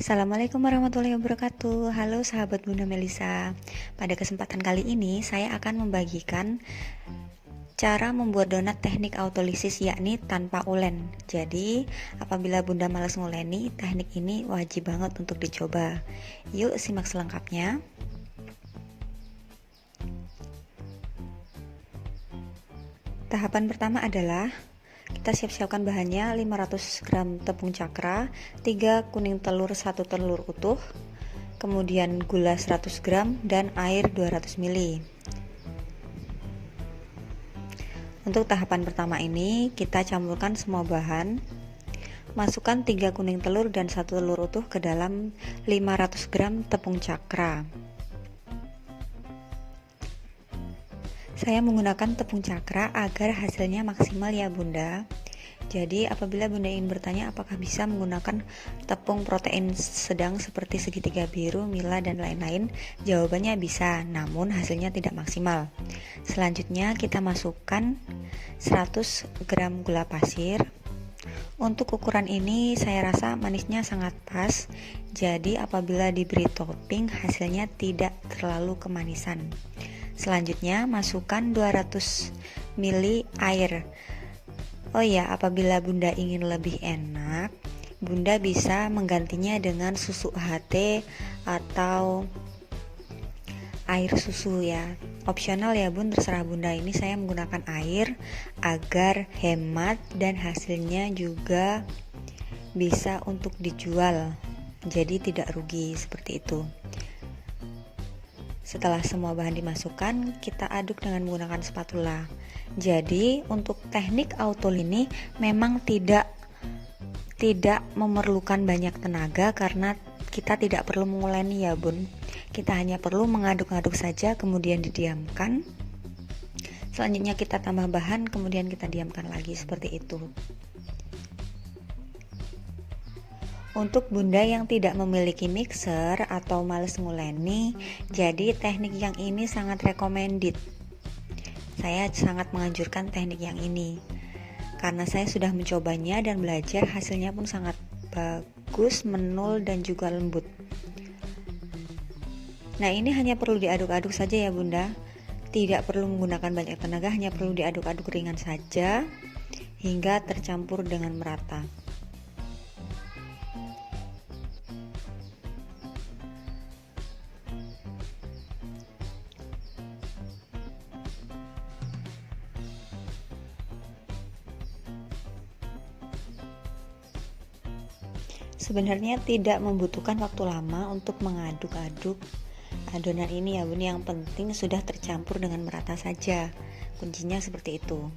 Assalamualaikum warahmatullahi wabarakatuh. Halo sahabat Bunda Melisa. Pada kesempatan kali ini saya akan membagikan cara membuat donat teknik autolisis, yakni tanpa ulen. Jadi apabila Bunda malas nguleni, teknik ini wajib banget untuk dicoba. Yuk simak selengkapnya. Tahapan pertama adalah kita siap-siapkan bahannya: 500 gram tepung cakra, 3 kuning telur, 1 telur utuh, kemudian gula 100 gram dan air 200 ml. Untuk tahapan pertama ini kita campurkan semua bahan. Masukkan 3 kuning telur dan 1 telur utuh ke dalam 500 gram tepung cakra. Saya menggunakan tepung cakra agar hasilnya maksimal ya Bunda. Jadi apabila Bunda ingin bertanya apakah bisa menggunakan tepung protein sedang seperti segitiga biru, Mila dan lain-lain, jawabannya bisa, namun hasilnya tidak maksimal. Selanjutnya kita masukkan 100 gram gula pasir. Untuk ukuran ini saya rasa manisnya sangat pas, jadi apabila diberi topping hasilnya tidak terlalu kemanisan. Selanjutnya masukkan 200 ml air. Oh ya, apabila Bunda ingin lebih enak, Bunda bisa menggantinya dengan susu HT atau air susu ya. Opsional ya Bun, terserah Bunda. Ini saya menggunakan air agar hemat dan hasilnya juga bisa untuk dijual. Jadi tidak rugi seperti itu. Setelah semua bahan dimasukkan, kita aduk dengan menggunakan spatula. Jadi untuk teknik auto ini memang tidak memerlukan banyak tenaga karena kita tidak perlu menguleni ya Bun. Kita hanya perlu mengaduk-aduk saja kemudian didiamkan. Selanjutnya kita tambah bahan kemudian kita diamkan lagi, seperti itu. Untuk Bunda yang tidak memiliki mixer atau males nguleni, jadi teknik yang ini sangat recommended. Saya sangat menganjurkan teknik yang ini karena saya sudah mencobanya dan belajar, hasilnya pun sangat bagus, menul dan juga lembut. Nah, ini hanya perlu diaduk-aduk saja ya Bunda. Tidak perlu menggunakan banyak tenaga, hanya perlu diaduk-aduk ringan saja hingga tercampur dengan merata. Sebenarnya tidak membutuhkan waktu lama untuk mengaduk-aduk adonan ini ya Bun, yang penting sudah tercampur dengan merata saja. Kuncinya seperti itu.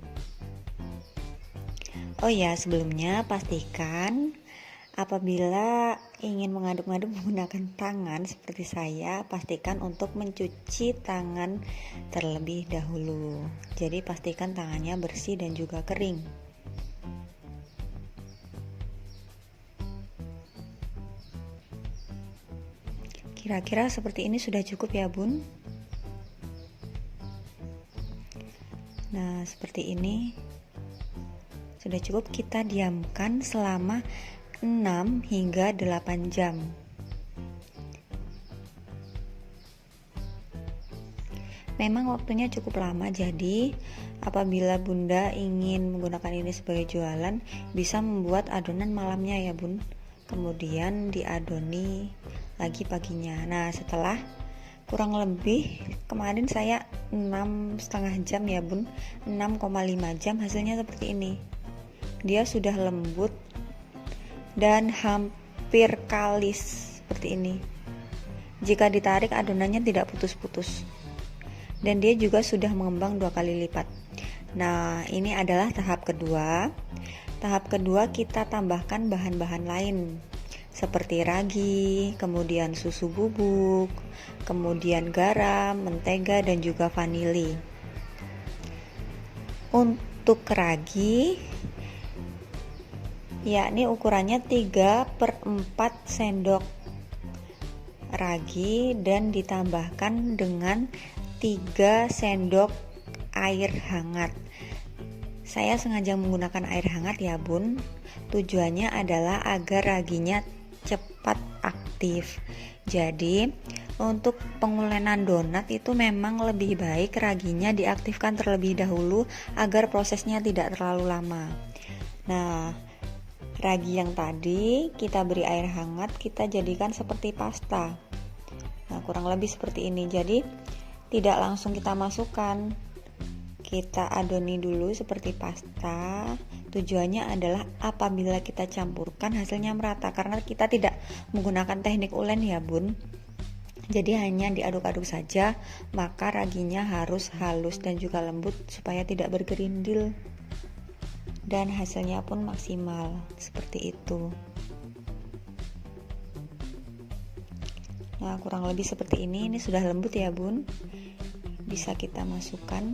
Oh ya, sebelumnya pastikan apabila ingin mengaduk-aduk menggunakan tangan seperti saya, pastikan untuk mencuci tangan terlebih dahulu. Jadi pastikan tangannya bersih dan juga kering. Kira-kira seperti ini sudah cukup ya Bun. Nah, seperti ini sudah cukup. Kita diamkan selama 6 hingga 8 jam. Memang waktunya cukup lama, jadi apabila Bunda ingin menggunakan ini sebagai jualan, bisa membuat adonan malamnya ya Bun, kemudian diadoni lagi paginya. Nah, setelah kurang lebih kemarin saya 6,5 jam ya Bun, 6,5 jam, hasilnya seperti ini. Dia sudah lembut dan hampir kalis seperti ini. Jika ditarik adonannya tidak putus-putus, dan dia juga sudah mengembang 2 kali lipat. Nah, ini adalah tahap kedua. Tahap kedua kita tambahkan bahan-bahan lain seperti ragi, kemudian susu bubuk, kemudian garam, mentega dan juga vanili. Untuk ragi, yakni ukurannya 3/4 sendok ragi dan ditambahkan dengan 3 sendok air hangat. Saya sengaja menggunakan air hangat ya Bun. Tujuannya adalah agar raginya cepat aktif aktif. Jadi untuk pengulenan donat itu memang lebih baik raginya diaktifkan terlebih dahulu agar prosesnya tidak terlalu lama. Nah, ragi yang tadi kita beri air hangat, kita jadikan seperti pasta. Nah, kurang lebih seperti ini. Jadi tidak langsung kita masukkan, kita adoni dulu seperti pasta. Tujuannya adalah apabila kita campurkan hasilnya merata, karena kita tidak menggunakan teknik ulen ya bun, jadi hanya diaduk-aduk saja, maka raginya harus halus dan juga lembut supaya tidak bergerindil dan hasilnya pun maksimal seperti itu. Nah, kurang lebih seperti ini sudah lembut ya bun, bisa kita masukkan.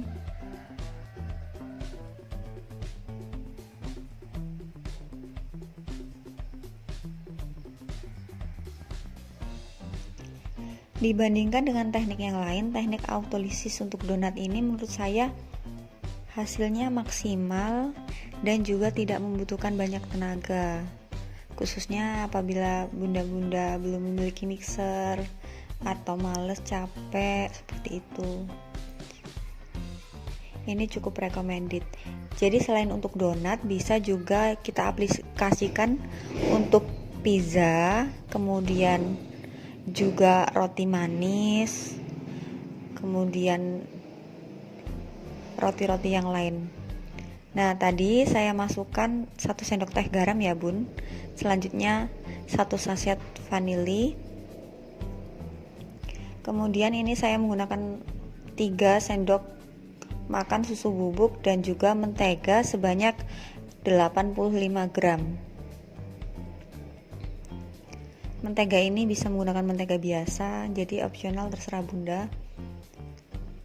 Dibandingkan dengan teknik yang lain, teknik autolisis untuk donat ini menurut saya hasilnya maksimal dan juga tidak membutuhkan banyak tenaga, khususnya apabila bunda-bunda belum memiliki mixer atau males, capek seperti itu. Ini cukup recommended. Jadi selain untuk donat, bisa juga kita aplikasikan untuk pizza, kemudian juga roti manis, kemudian roti-roti yang lain. Nah, tadi saya masukkan 1 sendok teh garam ya bun, selanjutnya 1 saset vanili, kemudian ini saya menggunakan 3 sendok makan susu bubuk dan juga mentega sebanyak 85 gram. Mentega ini bisa menggunakan mentega biasa, jadi opsional, terserah bunda.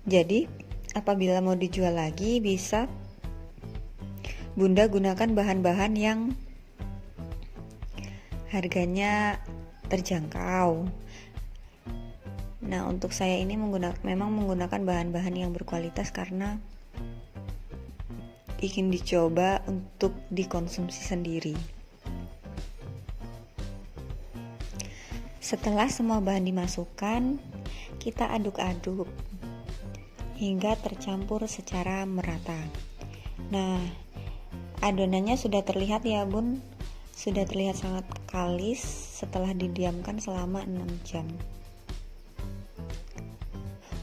Jadi apabila mau dijual lagi, bisa bunda gunakan bahan-bahan yang harganya terjangkau. Nah, untuk saya ini memang menggunakan bahan-bahan yang berkualitas karena ingin dicoba untuk dikonsumsi sendiri. Setelah semua bahan dimasukkan, kita aduk-aduk hingga tercampur secara merata. Nah, adonannya sudah terlihat ya bun, sudah terlihat sangat kalis setelah didiamkan selama 6 jam.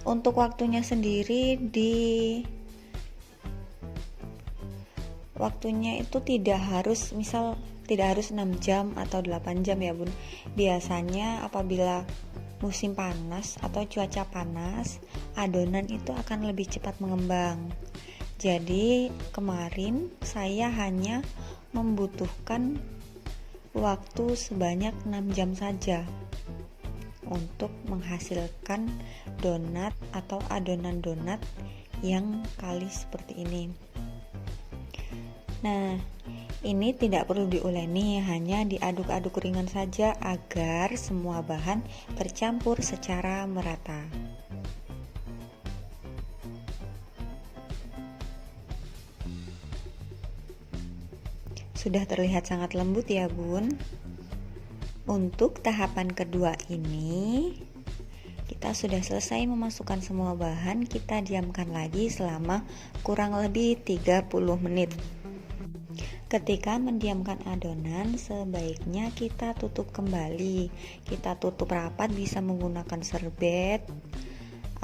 Untuk waktunya sendiri, waktunya itu tidak harus 6 jam atau 8 jam ya bun. Biasanya apabila musim panas atau cuaca panas, adonan itu akan lebih cepat mengembang. Jadi kemarin saya hanya membutuhkan waktu sebanyak 6 jam saja untuk menghasilkan donat atau adonan donat yang kalis seperti ini. Nah, ini tidak perlu diuleni, hanya diaduk-aduk ringan saja agar semua bahan tercampur secara merata. Sudah terlihat sangat lembut ya bun. Untuk tahapan kedua ini, kita sudah selesai memasukkan semua bahan, kita diamkan lagi selama kurang lebih 30 menit. Ketika mendiamkan adonan, sebaiknya kita tutup kembali. Kita tutup rapat, bisa menggunakan serbet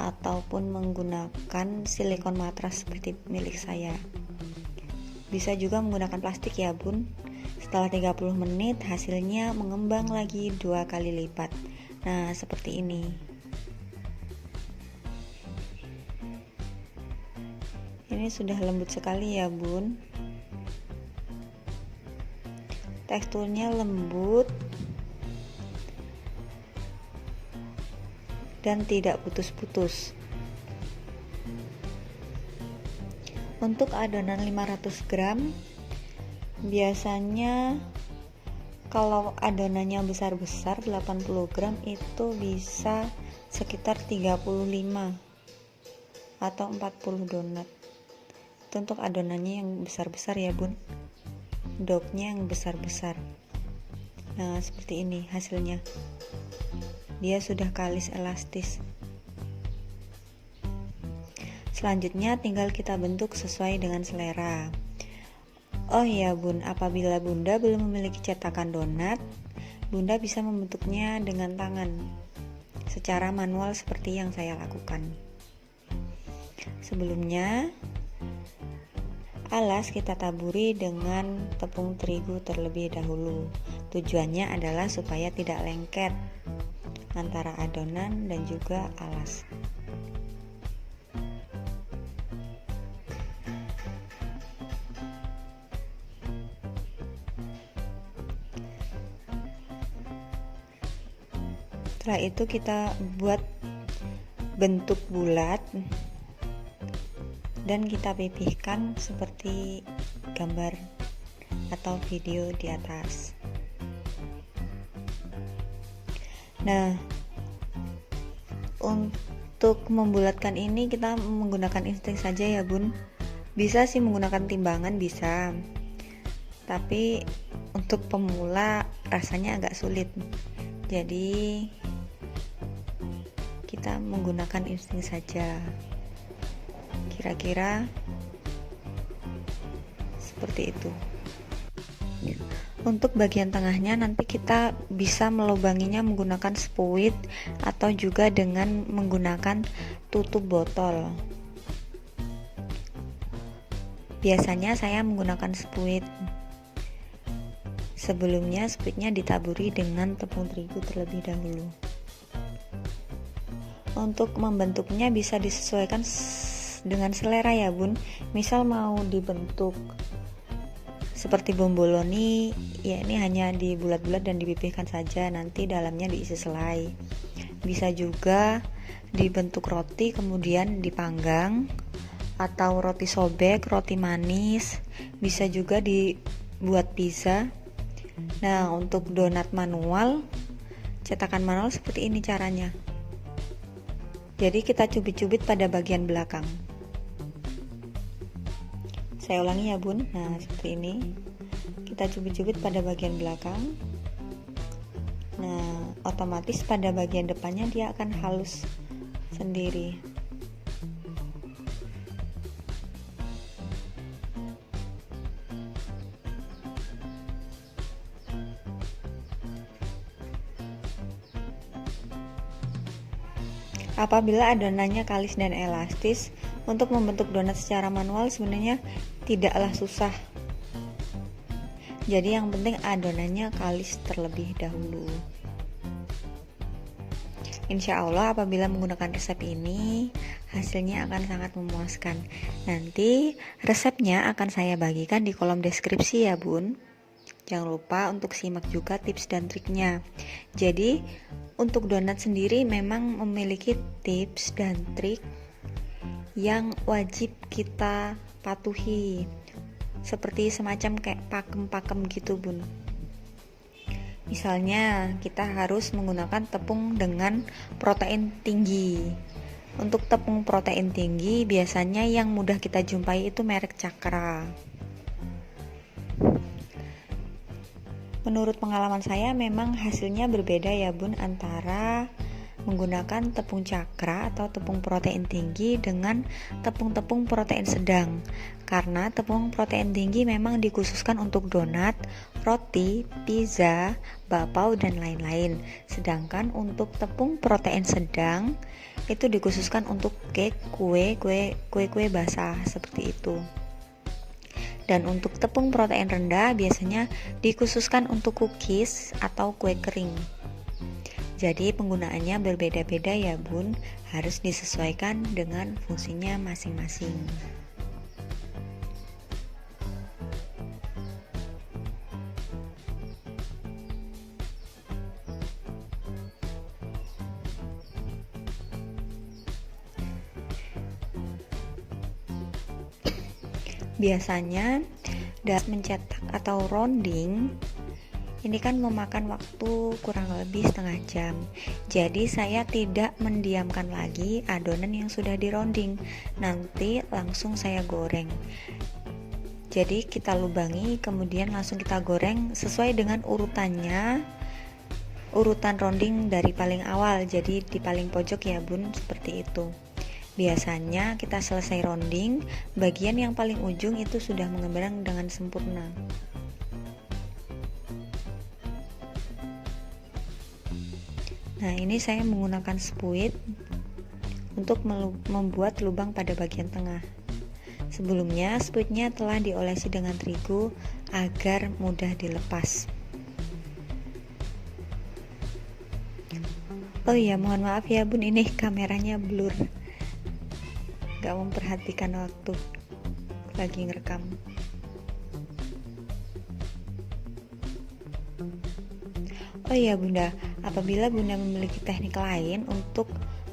ataupun menggunakan silikon matras seperti milik saya. Bisa juga menggunakan plastik ya bun. Setelah 30 menit hasilnya mengembang lagi 2 kali lipat. Nah, seperti ini. Ini sudah lembut sekali ya bun. Teksturnya lembut dan tidak putus-putus. Untuk adonan 500 gram, biasanya kalau adonannya besar-besar 80 gram itu bisa sekitar 35 atau 40 donat. Itu untuk adonannya yang besar-besar ya bun, doknya yang besar-besar. Nah, seperti ini hasilnya. Dia sudah kalis elastis. Selanjutnya tinggal kita bentuk sesuai dengan selera. Oh iya Bun, apabila Bunda belum memiliki cetakan donat, Bunda bisa membentuknya dengan tangan secara manual seperti yang saya lakukan. Sebelumnya, alas kita taburi dengan tepung terigu terlebih dahulu. Tujuannya adalah supaya tidak lengket antara adonan dan juga alas. Setelah itu kita buat bentuk bulat dan kita pipihkan seperti gambar atau video di atas. Nah, untuk membulatkan ini kita menggunakan insting saja ya Bun. Bisa sih menggunakan timbangan, bisa, tapi untuk pemula rasanya agak sulit. Jadi kita menggunakan insting saja. Kira-kira seperti itu. Untuk bagian tengahnya nanti kita bisa melubanginya menggunakan spuit atau juga dengan menggunakan tutup botol. Biasanya saya menggunakan spuit. Sebelumnya spuitnya ditaburi dengan tepung terigu terlebih dahulu. Untuk membentuknya bisa disesuaikan dengan selera ya Bun. Misal mau dibentuk seperti bomboloni, ya ini hanya dibulat-bulat dan dipipihkan saja, nanti dalamnya diisi selai. Bisa juga dibentuk roti kemudian dipanggang, atau roti sobek, roti manis, bisa juga dibuat pizza. Nah, untuk donat manual, cetakan manual seperti ini caranya. Jadi kita cubit-cubit pada bagian belakang. Saya ulangi ya Bun. Nah, seperti ini. Kita cubit-cubit pada bagian belakang. Nah, otomatis pada bagian depannya dia akan halus sendiri. Apabila adonannya kalis dan elastis, untuk membentuk donat secara manual sebenarnya tidaklah susah. Jadi yang penting adonannya kalis terlebih dahulu. Insya Allah apabila menggunakan resep ini, hasilnya akan sangat memuaskan. Nanti resepnya akan saya bagikan di kolom deskripsi ya Bun. Jangan lupa untuk simak juga tips dan triknya. Jadi untuk donat sendiri memang memiliki tips dan trik yang wajib kita patuhi, seperti semacam kayak pakem-pakem gitu Bun. Misalnya kita harus menggunakan tepung dengan protein tinggi. Untuk tepung protein tinggi biasanya yang mudah kita jumpai itu merek Cakra. Menurut pengalaman saya memang hasilnya berbeda ya Bun, antara menggunakan tepung Cakra atau tepung protein tinggi dengan tepung-tepung protein sedang. Karena tepung protein tinggi memang dikhususkan untuk donat, roti, pizza, bakpao dan lain-lain. Sedangkan untuk tepung protein sedang itu dikhususkan untuk cake, kue basah seperti itu. Dan untuk tepung protein rendah biasanya dikhususkan untuk cookies atau kue kering. Jadi penggunaannya berbeda-beda ya Bun, harus disesuaikan dengan fungsinya masing-masing. Biasanya dalam mencetak atau rounding ini kan memakan waktu kurang lebih setengah jam. Jadi saya tidak mendiamkan lagi adonan yang sudah di rounding, nanti langsung saya goreng. Jadi kita lubangi, kemudian langsung kita goreng sesuai dengan urutannya, urutan rounding dari paling awal, jadi di paling pojok ya bun, seperti itu. Biasanya kita selesai rounding, bagian yang paling ujung itu sudah mengembang dengan sempurna. Nah, ini saya menggunakan spuit untuk membuat lubang pada bagian tengah. Sebelumnya, spuitnya telah diolesi dengan terigu agar mudah dilepas. Oh iya, mohon maaf ya bun, ini kameranya blur, gak memperhatikan waktu lagi ngerekam. Oh iya bunda, apabila bunda memiliki teknik lain untuk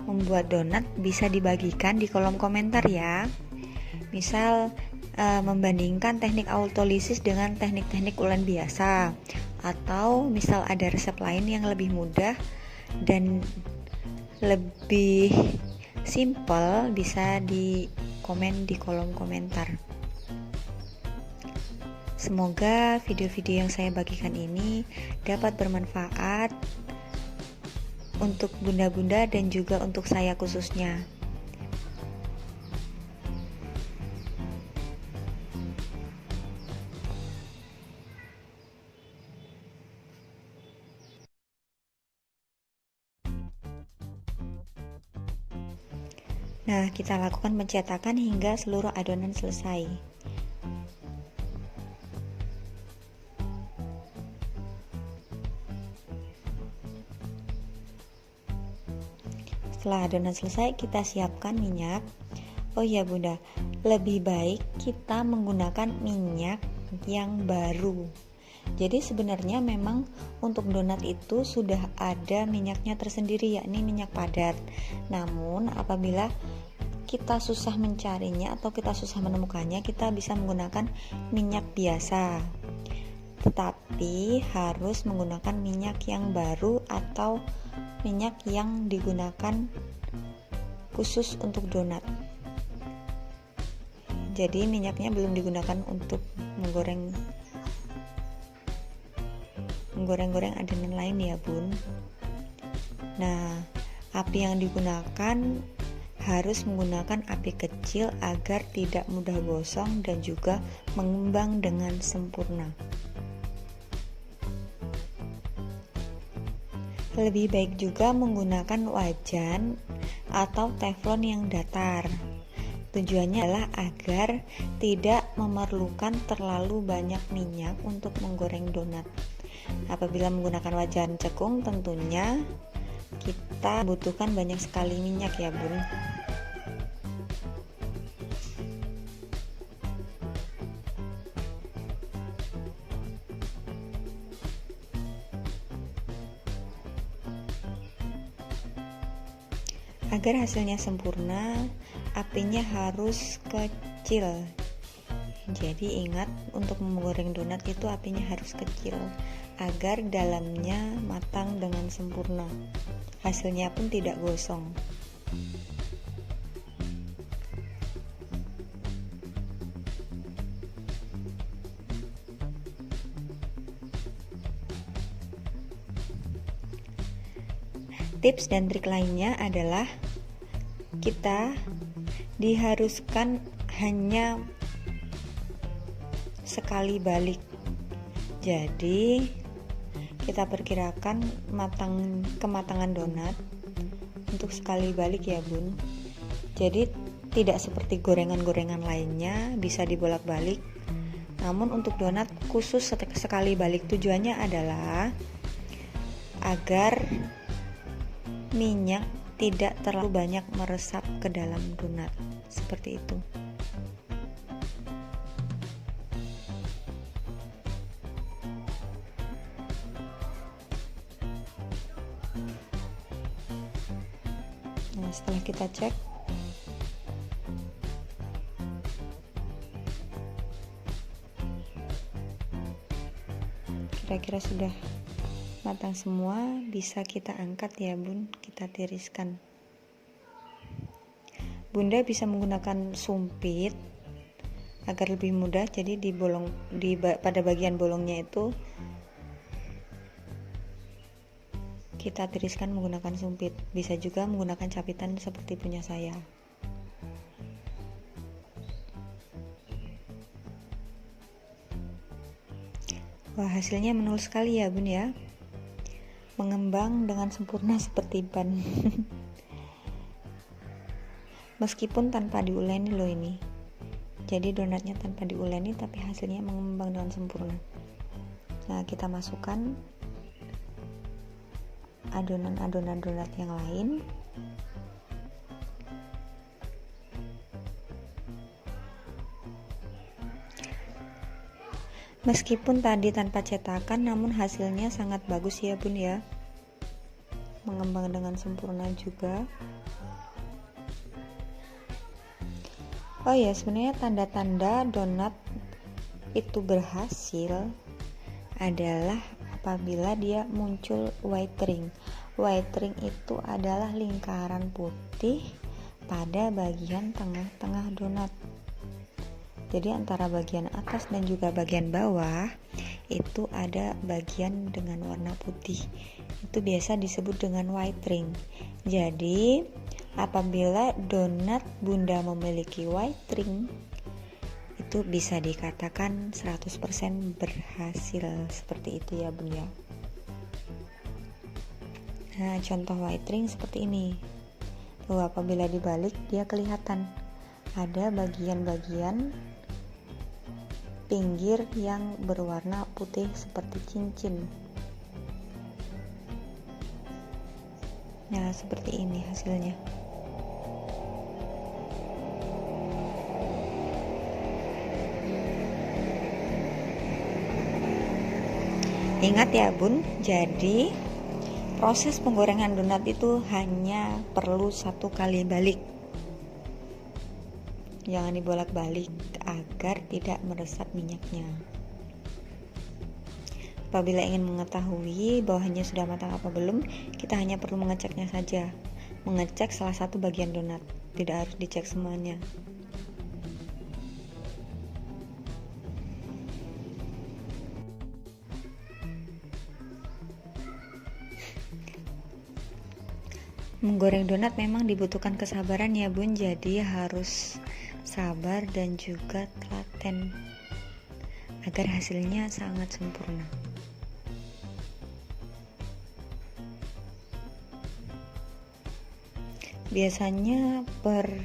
membuat donat, bisa dibagikan di kolom komentar ya. Misal membandingkan teknik autolisis dengan teknik-teknik ulen biasa, atau misal ada resep lain yang lebih mudah dan lebih simple, bisa di komen di kolom komentar. Semoga video-video yang saya bagikan ini dapat bermanfaat untuk bunda-bunda dan juga untuk saya khususnya. Nah, kita lakukan pencetakan hingga seluruh adonan selesai. Setelah adonan selesai, kita siapkan minyak. Oh iya bunda, lebih baik kita menggunakan minyak yang baru. Jadi sebenarnya memang untuk donat itu sudah ada minyaknya tersendiri, yakni minyak padat. Namun apabila kita susah mencarinya atau kita susah menemukannya, kita bisa menggunakan minyak biasa. Tetapi harus menggunakan minyak yang baru atau minyak yang digunakan khusus untuk donat. Jadi minyaknya belum digunakan untuk menggoreng-goreng adonan lain ya bun. Nah, api yang digunakan harus menggunakan api kecil agar tidak mudah gosong dan juga mengembang dengan sempurna. Lebih baik juga menggunakan wajan atau teflon yang datar. Tujuannya adalah agar tidak memerlukan terlalu banyak minyak untuk menggoreng donat. Apabila menggunakan wajan cekung, tentunya kita butuhkan banyak sekali minyak ya bun. Agar hasilnya sempurna, apinya harus kecil. Jadi ingat, untuk menggoreng donat itu apinya harus kecil agar dalamnya matang dengan sempurna. Hasilnya pun tidak gosong. Tips dan trik lainnya adalah kita diharuskan hanya sekali balik. Jadi kita perkirakan kematangan donat untuk sekali balik ya bun. Jadi tidak seperti gorengan-gorengan lainnya bisa dibolak-balik. Namun untuk donat khusus sekali balik, tujuannya adalah agar minyak tidak terlalu banyak meresap ke dalam donat, seperti itu. Nah, setelah kita cek, kira-kira sudah matang semua, bisa kita angkat ya bun, kita tiriskan. Bunda bisa menggunakan sumpit agar lebih mudah. Jadi pada bagian bolongnya itu kita tiriskan menggunakan sumpit. Bisa juga menggunakan capitan seperti punya saya. Wah, hasilnya menul sekali ya bun ya, mengembang dengan sempurna seperti ban. Meskipun tanpa diuleni loh ini, jadi donatnya tanpa diuleni tapi hasilnya mengembang dengan sempurna. Nah, kita masukkan adonan-adonan donat yang lain. Meskipun tadi tanpa cetakan, namun hasilnya sangat bagus ya bun ya, mengembang dengan sempurna juga. Oh ya, sebenarnya tanda-tanda donat itu berhasil adalah apabila dia muncul white ring. White ring itu adalah lingkaran putih pada bagian tengah-tengah donat. Jadi antara bagian atas dan juga bagian bawah itu ada bagian dengan warna putih. Itu biasa disebut dengan white ring. Jadi apabila donat bunda memiliki white ring, itu bisa dikatakan 100% berhasil. Seperti itu ya bun ya. Nah, contoh white ring seperti ini. Tuh, apabila dibalik dia kelihatan ada bagian-bagian pinggir yang berwarna putih seperti cincin. Nah, seperti ini hasilnya. Ingat ya bun, jadi proses penggorengan donat itu hanya perlu 1 kali balik. Jangan dibolak-balik agar tidak meresap minyaknya. Apabila ingin mengetahui bawahannya sudah matang apa belum, kita hanya perlu mengeceknya saja. Mengecek salah satu bagian donat, tidak harus dicek semuanya. Menggoreng donat memang dibutuhkan kesabaran ya bun, jadi harus sabar dan juga telaten agar hasilnya sangat sempurna. Biasanya per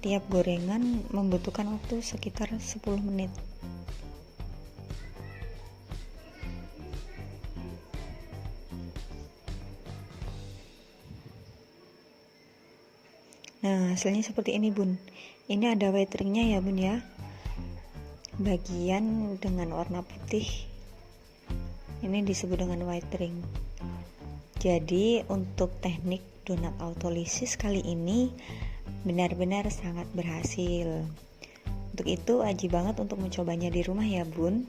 tiap gorengan membutuhkan waktu sekitar 10 menit. Nah, hasilnya seperti ini bun. Ini ada white ringnya ya bun ya, bagian dengan warna putih ini disebut dengan white ring. Jadi untuk teknik donat autolisis kali ini benar-benar sangat berhasil. Untuk itu wajib banget untuk mencobanya di rumah ya bun.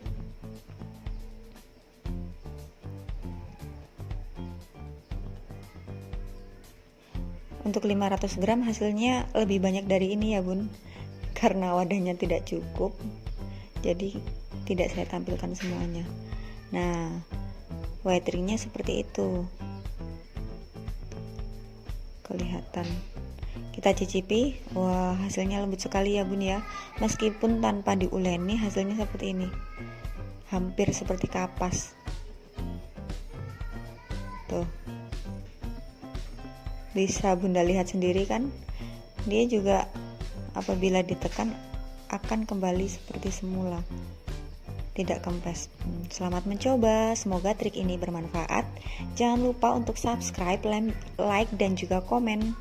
Untuk 500 gram hasilnya lebih banyak dari ini ya bun, karena wadahnya tidak cukup, jadi tidak saya tampilkan semuanya. Nah, white ringnya seperti itu, kelihatan. Kita cicipi. Wah, hasilnya lembut sekali ya bun ya, meskipun tanpa diuleni hasilnya seperti ini, hampir seperti kapas tuh. Bisa bunda lihat sendiri kan, dia juga apabila ditekan akan kembali seperti semula, tidak kempes. Selamat mencoba, semoga trik ini bermanfaat. Jangan lupa untuk subscribe, like, dan juga komen.